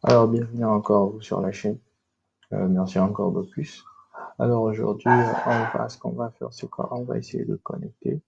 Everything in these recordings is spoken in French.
Alors, bienvenue encore sur la chaîne. Merci encore de plus. Alors aujourd'hui, ce qu'on va faire, c'est qu'on va essayer de connecter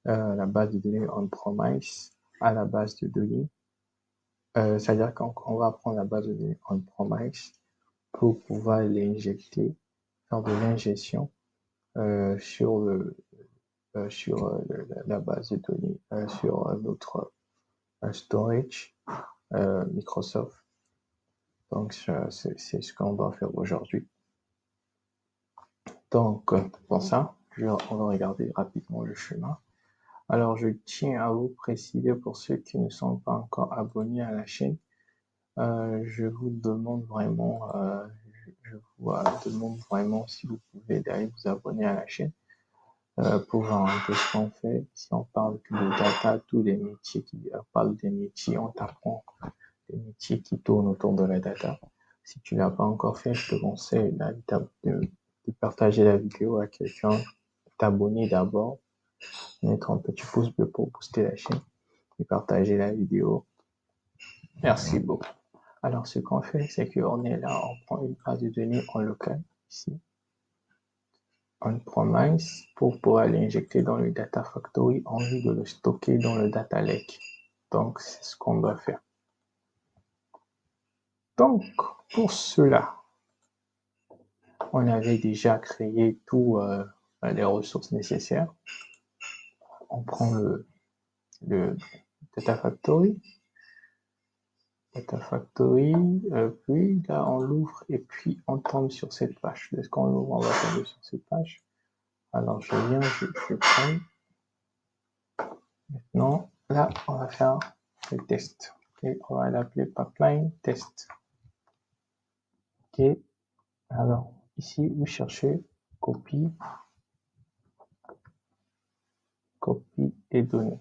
la base de données on-premise à la base de données. C'est-à-dire qu'on va prendre la base de données on-premise pour pouvoir l'injecter, faire de l'ingestion la base de données, sur notre storage Microsoft. Donc, c'est ce qu'on va faire aujourd'hui. Donc, pour ça, on va regarder rapidement le chemin. Alors, je tiens à vous préciser, pour ceux qui ne sont pas encore abonnés à la chaîne, je vous demande vraiment, si vous pouvez d'aller vous abonner à la chaîne pour voir un peu ce qu'on fait. Si on parle de data, tous les métiers qui parlent des métiers, on t'apprend des métiers qui tournent autour de la data. Si tu l'as pas encore fait, je te conseille de partager la vidéo à quelqu'un, t'abonner d'abord, mettre un petit pouce bleu pour booster la chaîne et partager la vidéo. Merci beaucoup. Alors, ce qu'on fait, c'est qu'on est là, on prend une base de données en local, ici, on-premise, pour pouvoir l'injecter dans le Data Factory en vue de le stocker dans le Data Lake. Donc, c'est ce qu'on doit faire. Donc, pour cela, on avait déjà créé tous les ressources nécessaires. On prend le Data Factory, puis là on l'ouvre et puis on tombe sur cette page. Dès qu'on l'ouvre, on va tomber sur cette page. Alors je viens, je prends. Maintenant, là, on va faire le test. Okay. On va l'appeler pipeline test. Ok. Alors, ici, vous cherchez copie et données.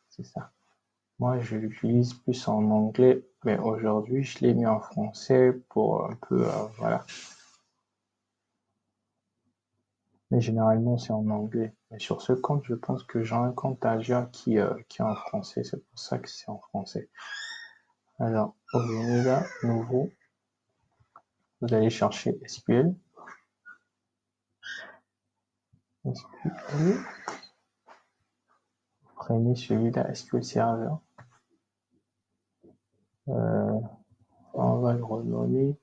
C'est ça. Moi, je l'utilise plus en anglais, mais aujourd'hui, je l'ai mis en français pour un peu, voilà. Mais généralement, c'est en anglais. Mais sur ce compte, je pense que j'ai un compte Azure qui est en français. C'est pour ça que c'est en français. Alors, aujourd'hui, là, nouveau, vous allez chercher SQL. Prenez celui-là, SQL Server. On va le renommer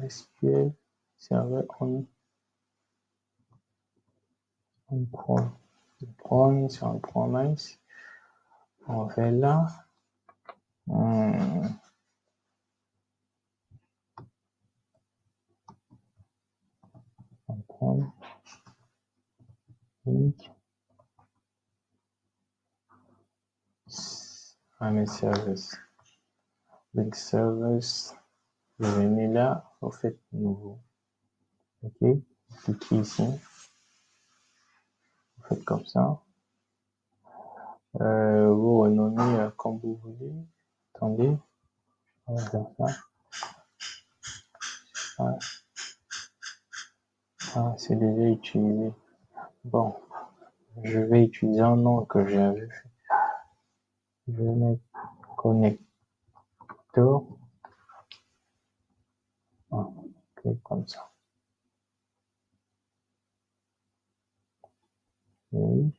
SQL Server sur un promise. On fait là. On prend link. Service. Link service. Vous venez là, vous faites nouveau. Ok. Cliquez ici. Vous faites comme ça. Vous renommez comme vous voulez. Attendez. On va faire ça. C'est déjà utilisé. Bon. Je vais utiliser un nom que j'avais fait. Je vais mettre connector. Ok, comme ça. Et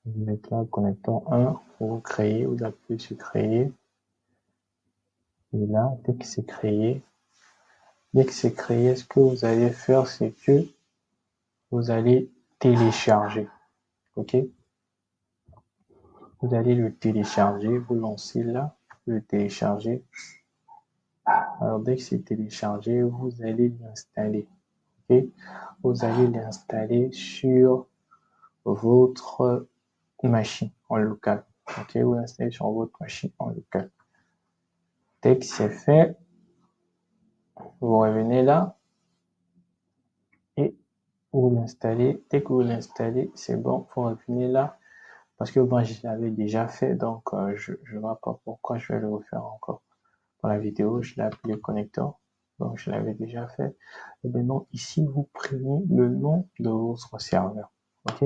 je vais mettre là connector 1. Vous créez, vous appuyez sur créer. Et là, dès que c'est créé, ce que vous allez faire, c'est que vous allez télécharger. Ok? Vous allez le télécharger, vous lancez là, le télécharger. Alors, dès que c'est téléchargé, vous allez l'installer. Ok? Vous allez l'installer sur votre machine en local. Ok? Vous l'installez sur votre machine en local. Dès que c'est fait, vous revenez là et vous l'installez. Dès que vous l'installez, c'est bon, vous revenez là. Parce que moi, je l'avais déjà fait, donc je ne vois pas pourquoi je vais le refaire encore. Pour la vidéo, je l'ai appelé connector, donc je l'avais déjà fait. Et maintenant, ici, vous prenez le nom de votre serveur. Ok?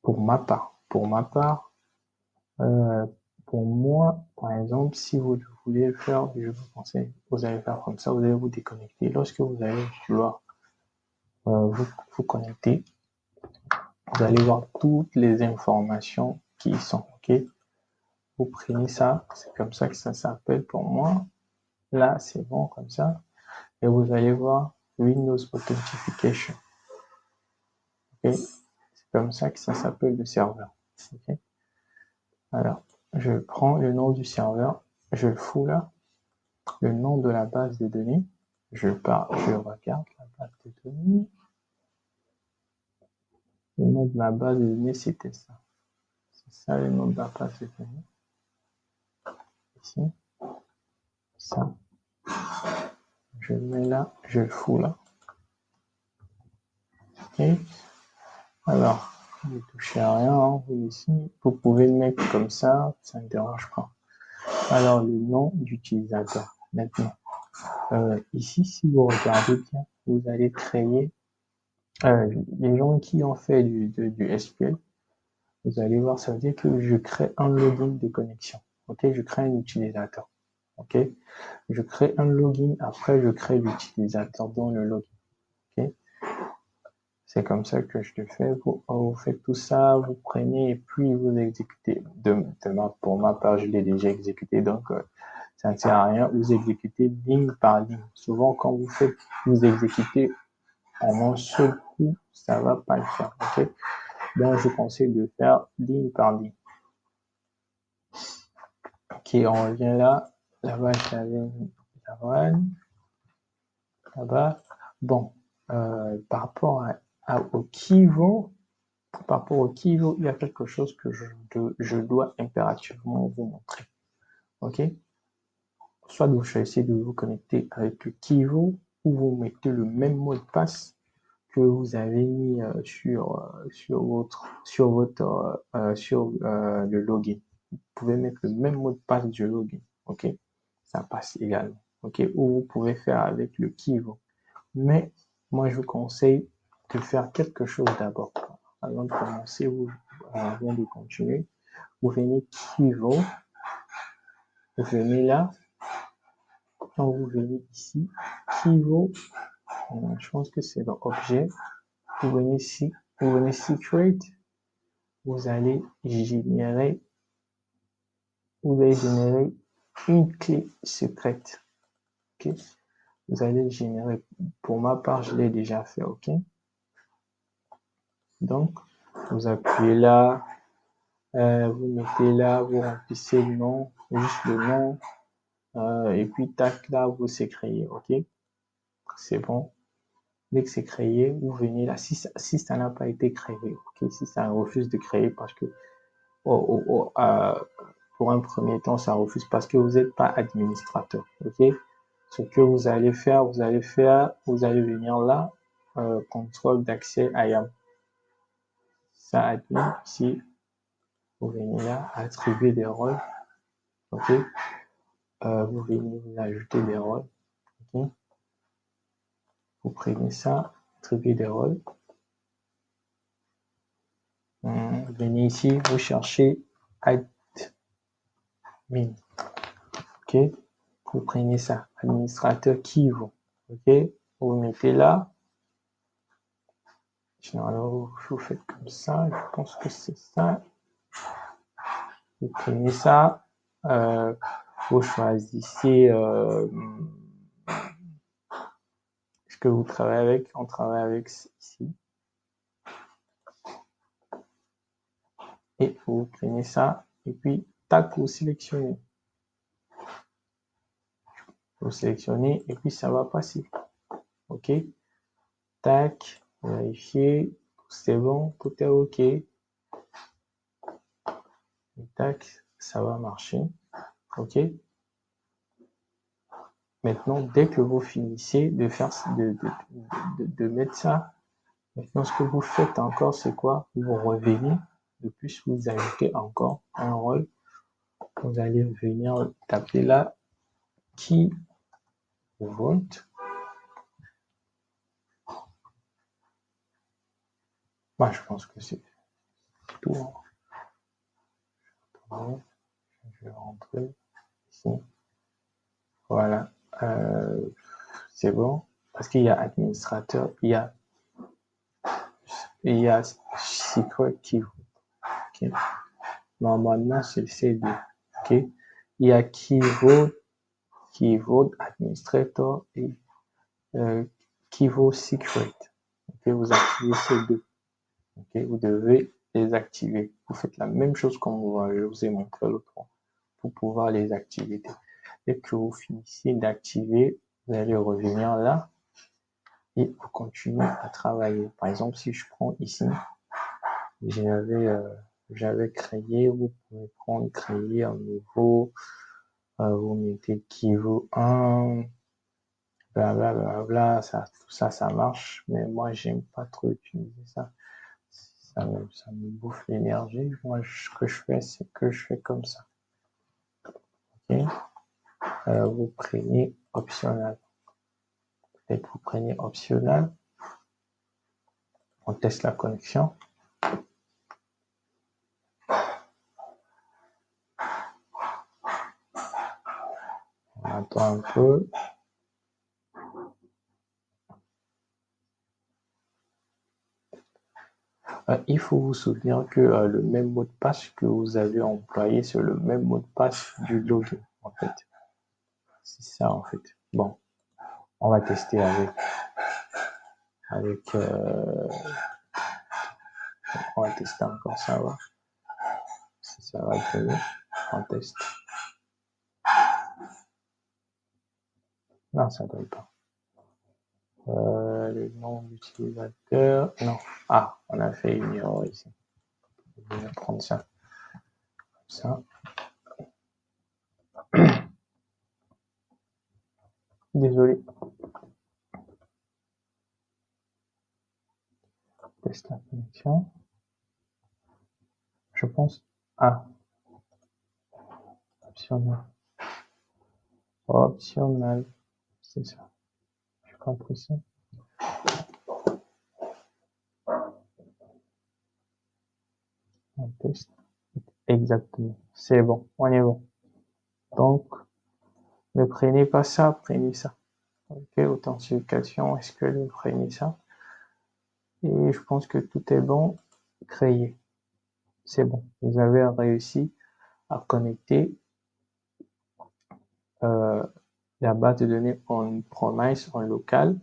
Pour ma part, Pour moi, par exemple, si vous voulez le faire, je vous conseille, vous allez faire comme ça, vous allez vous déconnecter. Lorsque vous allez vouloir vous connecter, vous allez voir toutes les informations qui y sont, ok? Vous prenez ça, c'est comme ça que ça s'appelle pour moi. Là, c'est bon comme ça. Et vous allez voir Windows Authentication. Ok? C'est comme ça que ça s'appelle le serveur. Ok? Alors, je prends le nom du serveur, je le fous là, le nom de la base de données, je regarde la base de données. Le nom de la base de données, c'était ça. C'est ça le nom de la base de données. Ici, ça. Je le mets là, je le fous là. Ok? Alors, vous ne touchez à rien, hein, vous ici. Vous pouvez le mettre comme ça ne dérange pas. Alors, le nom d'utilisateur, maintenant. Ici, si vous regardez bien, vous allez créer, les gens qui ont fait du SQL, vous allez voir, ça veut dire que je crée un login de connexion. Ok, je crée un utilisateur. Ok, je crée un login, après je crée l'utilisateur dans le login. Ok, c'est comme ça que je le fais. Vous faites tout ça, vous prenez et puis vous exécutez. Pour ma part, je l'ai déjà exécuté, donc ça ne sert à rien. Vous exécutez ligne par ligne. Souvent, quand vous exécutez en un seul coup, ça va pas le faire. Ok, donc je conseille de faire ligne par ligne. Ok, on revient là. Là-bas, j'avais la one. Là-bas. Bon, par rapport au Kivo, il y a quelque chose que je dois impérativement vous montrer. Ok? Soit vous choisissez de vous connecter avec le Kivo, ou vous mettez le même mot de passe que vous avez mis sur le login. Vous pouvez mettre le même mot de passe du login. Ok? Ça passe également. Ok? Ou vous pouvez faire avec le Kivo. Mais moi, je vous conseille de faire quelque chose d'abord. Avant de commencer, avant de continuer, vous venez Kivo, vous venez là, quand vous venez ici, Kivo, je pense que c'est dans Objet, vous venez ici, vous venez Secret, vous allez générer une clé secrète. Ok? Vous allez générer, pour ma part, je l'ai déjà fait, ok? Donc, vous appuyez là, vous mettez là, vous remplissez le nom, juste le nom, et puis tac, là, vous c'est créé, ok? C'est bon. Dès que c'est créé, vous venez là. Si ça n'a pas été créé, ok? Si ça refuse de créer parce que pour un premier temps, ça refuse parce que vous n'êtes pas administrateur, ok? Ce que vous allez faire, vous allez venir là, contrôle d'accès IAM. Ça admin ici. Vous venez là, attribuer des rôles, ok? Vous venez vous ajouter des rôles, ok? Vous prenez ça, attribuer des rôles. Vous venez ici, vous cherchez admin, ok? Vous prenez ça, administrateur Kivo, ok? Vous mettez là. Alors, vous faites comme ça, je pense que c'est ça. Vous prenez ça, vous choisissez ce que vous travaillez avec. On travaille avec ici. Et vous prenez ça, et puis, tac, vous sélectionnez. Vous sélectionnez, et puis ça va passer. OK? Tac, vérifier, c'est bon, tout est OK. Et tac, ça va marcher. OK? Maintenant, dès que vous finissez de faire, de mettre ça, maintenant, ce que vous faites encore, c'est quoi? Vous revenez, de plus, vous ajoutez encore un rôle. Vous allez venir taper là, qui vote. Moi, je pense que c'est tout. Je vais rentrer ici. Voilà. C'est bon. Parce qu'il y a administrateur, il y a secret keyboard. Okay. Normalement, c'est ces deux. Okay. Il y a keyboard administrator et keyboard secret. Okay. Vous activez ces deux. Okay. Vous devez les activer. Vous faites la même chose comme je vous ai montré l'autre fois pour pouvoir les activer. Dès que vous finissez d'activer, vous allez revenir là et vous continuez à travailler. Par exemple, si je prends ici, j'avais créé, vous pouvez prendre, créer un nouveau, vous mettez Kivo 1, blablabla, tout ça, ça marche, mais moi, j'aime pas trop utiliser ça. Ça me bouffe l'énergie. Moi, ce que je fais, c'est que je fais comme ça. Ok. Vous prenez optionnel. Peut-être vous prenez optionnel. On teste la connexion. On attend un peu. Il faut vous souvenir que le même mot de passe que vous avez employé, c'est le même mot de passe du login, en fait. C'est ça, en fait. Bon, on va tester on va tester encore ça, va. Si ça va tenir, on teste. Non, ça ne donne pas. Le nom d'utilisateur, non. Ah, on a fait une erreur ici. Je vais prendre ça. Comme ça. Désolé. Teste la connexion. Je pense. Ah. Optionnel. Optionnel. C'est ça. J'ai compris ça. On teste. Exactement. C'est bon. On est bon. Donc, ne prenez pas ça, prenez ça. Ok, authentification, est-ce que vous prenez ça? Et je pense que tout est bon. Créer. C'est bon. Vous avez réussi à connecter la base de données on-premise, en local,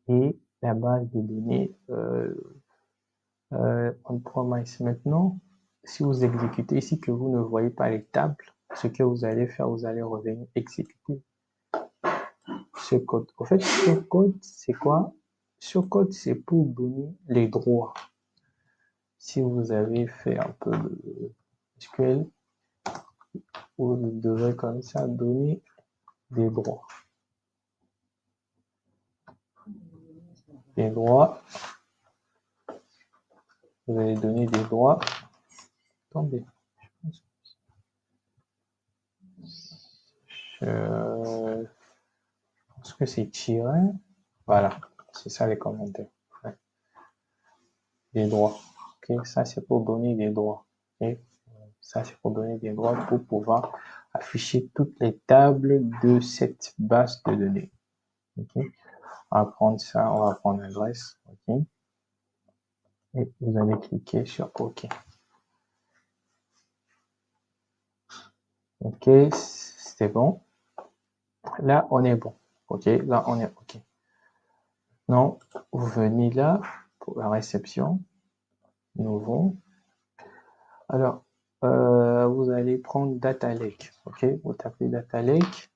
et la base de données on-premise. Maintenant, si vous exécutez ici que vous ne voyez pas les tables, ce que vous allez faire, vous allez revenir exécuter ce code. En fait, ce code, c'est quoi? Ce code, c'est pour donner les droits. Si vous avez fait un peu de SQL, vous devrez comme ça donner des droits. Des droits. Vous allez donner des droits. Attendez. Je pense que c'est tiré. Voilà. C'est ça les commentaires. Ouais. Des droits. Ok. Ça, c'est pour donner des droits. Okay. Ça, c'est pour donner des droits pour pouvoir afficher toutes les tables de cette base de données. Okay. On va prendre ça, on va prendre l'adresse. Ok. Et vous allez cliquer sur OK. OK, c'est bon. Là, on est bon. OK, là, on est OK. Non, vous venez là pour la réception. Nouveau. Alors, vous allez prendre Data Lake. OK, vous tapez Data Lake.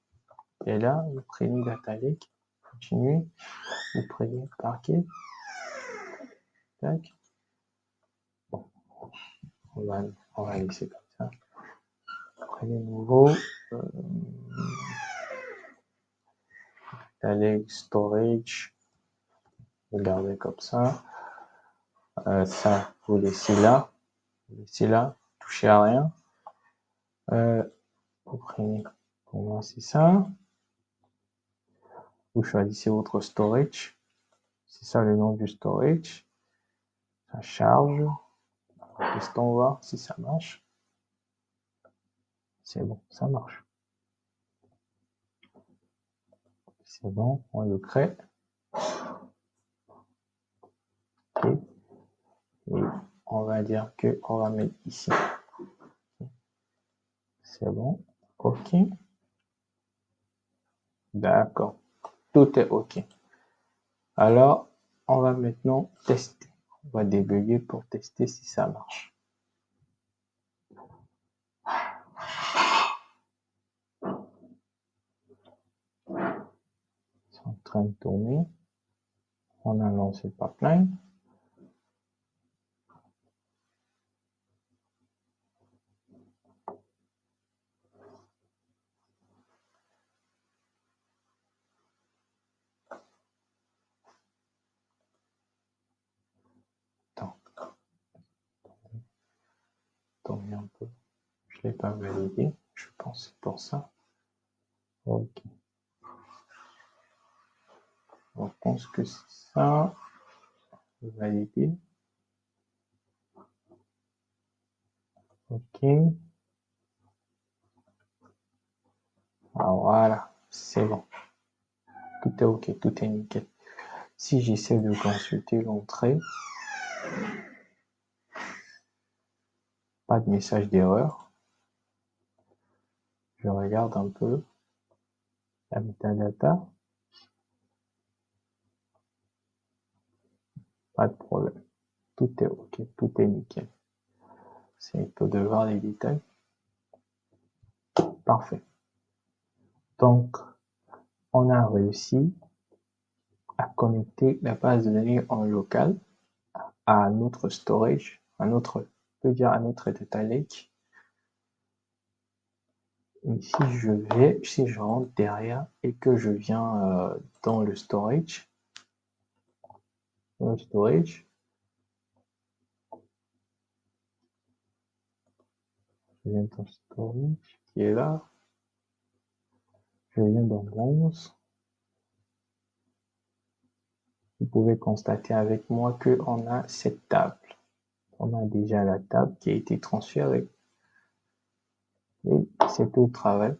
Et là, vous prenez Data Lake. Continuez. Vous prenez Parquet. Tac. Bon. On va laisser comme ça. Prenez nouveau. Data Lake Storage. Regardez comme ça. Ça, vous laissez là. Vous laissez là. Touchez à rien. Vous prenez, pour moi, c'est ça. Vous choisissez votre storage. C'est ça le nom du storage. Ça charge. Testons voir si ça marche. C'est bon, ça marche. C'est bon, on le crée. OK. Et on va dire que on va mettre ici. C'est bon. OK. D'accord. Tout est OK. Alors, on va maintenant tester. On va débugger pour tester si ça marche. C'est en train de tourner. On a lancé le pipeline. Attendez un peu. Je ne l'ai pas validé. Je pense que c'est pour ça. OK. On pense que c'est ça. Valider. OK. Ah, voilà. C'est bon. Tout est OK. Tout est nickel. Si j'essaie de consulter l'entrée, pas de message d'erreur. Je regarde un peu la metadata. Pas de problème. Tout est OK. Tout est nickel. C'est un peu de voir les détails. Parfait. Donc, on a réussi à connecter la base de données en local à notre storage, à notre data lake. Et si je rentre derrière et que je viens dans le storage, je viens dans le storage qui est là, je viens dans 11. Vous pouvez constater avec moi qu'on a cette table. On a déjà la table qui a été transférée. Et c'est tout le travail.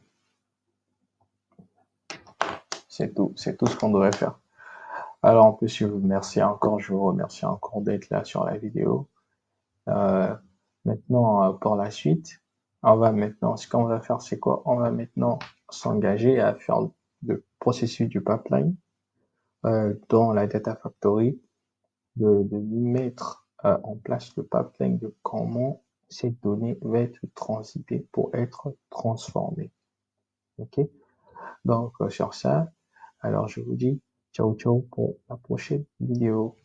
C'est tout ce qu'on devrait faire. Alors, en plus, je vous remercie encore d'être là sur la vidéo. Maintenant, pour la suite, ce qu'on va faire, c'est quoi? On va maintenant s'engager à faire le processus du pipeline dans la Data Factory, de mettre en place le pipeline de comment cette donnée va être transitée pour être transformée. OK? Donc, sur ça, alors je vous dis ciao ciao pour la prochaine vidéo.